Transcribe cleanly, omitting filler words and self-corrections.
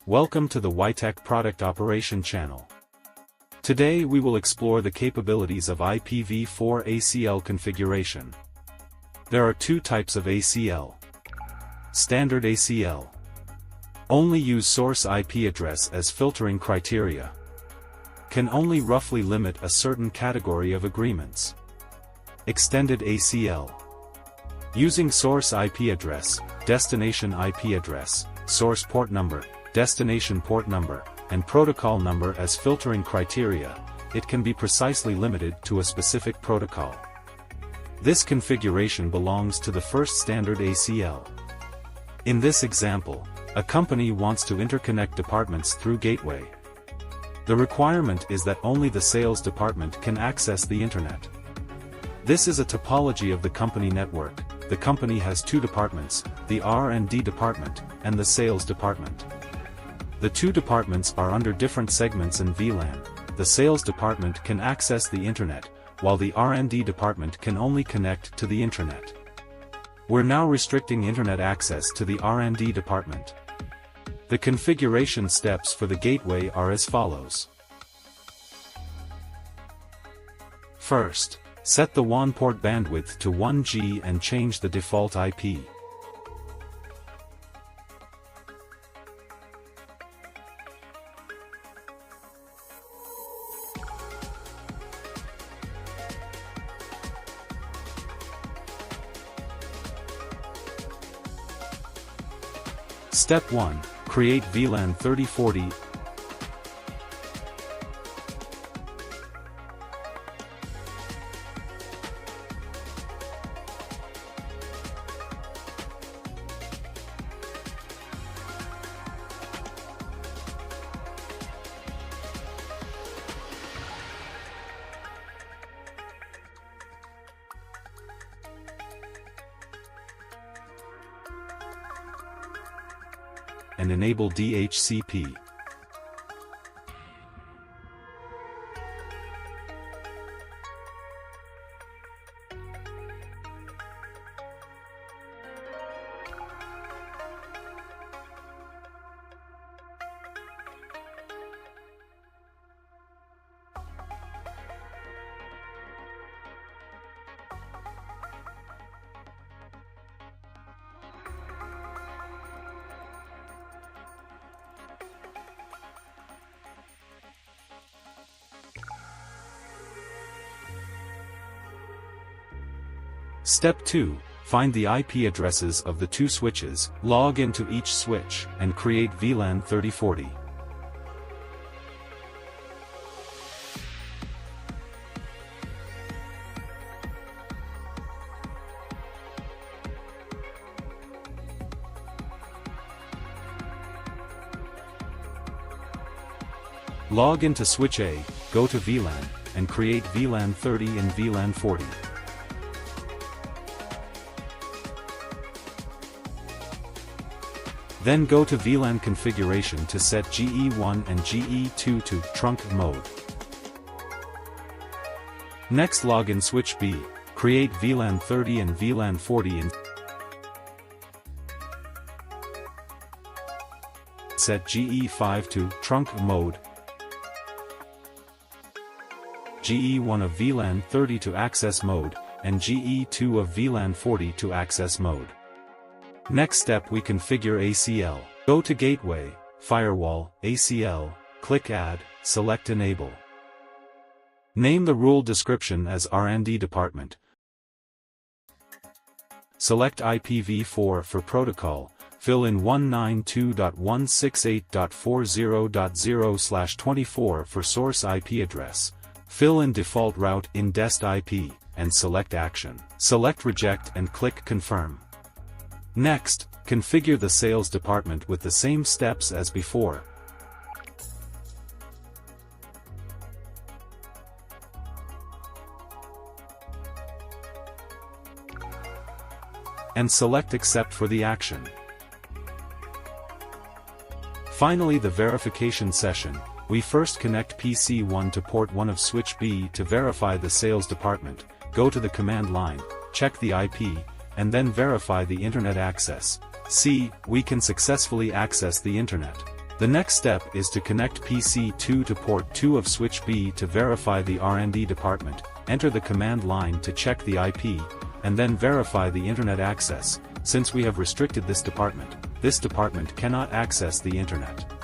Welcome to the Wi-Tek Product Operation channel. Today we will explore the capabilities of IPv4 ACL configuration. There are two types of ACL. Standard ACL. Only use source IP address as filtering criteria. Can only roughly limit a certain category of agreements. Extended ACL. Using source IP address, destination IP address, source port number, destination port number, and protocol number as filtering criteria, it can be precisely limited to a specific protocol. This configuration belongs to the first standard ACL. In this example, a company wants to interconnect departments through gateway. The requirement is that only the sales department can access the internet. This is a topology of the company network. The company has two departments, the R&D department, and the sales department. The two departments are under different segments in VLAN. The sales department can access the internet, while the R&D department can only connect to the internet. We're now restricting internet access to the R&D department. The configuration steps for the gateway are as follows. First, set the WAN port bandwidth to 1G and change the default IP. Step 1. Create VLAN 3040. And enable DHCP. Step 2. Find the IP addresses of the two switches, log into each switch, and create VLAN 3040. Log into switch A, go to VLAN, and create VLAN 30 and VLAN 40. Then go to VLAN configuration to set GE1 and GE2 to trunk mode. Next log in switch B, create VLAN 30 and VLAN 40 and set GE5 to trunk mode, GE1 of VLAN 30 to access mode, and GE2 of VLAN 40 to access mode. Next step, we configure ACL. Go to Gateway, Firewall, ACL, click Add, select Enable. Name the rule description as R&D Department. Select IPv4 for protocol, fill in 192.168.40.0/24 for source IP address, fill in default route in dest IP, and select Action. Select Reject and click Confirm. Next, configure the sales department with the same steps as before. And select Accept for the action. Finally, the verification session. We first connect PC1 to port 1 of switch B to verify the sales department. Go to the command line, check the IP, and then verify the internet access. See, we can successfully access the internet. The next step is to connect PC2 to port 2 of switch B to verify the R&D department, enter the command line to check the IP, and then verify the internet access. Since we have restricted this department cannot access the internet.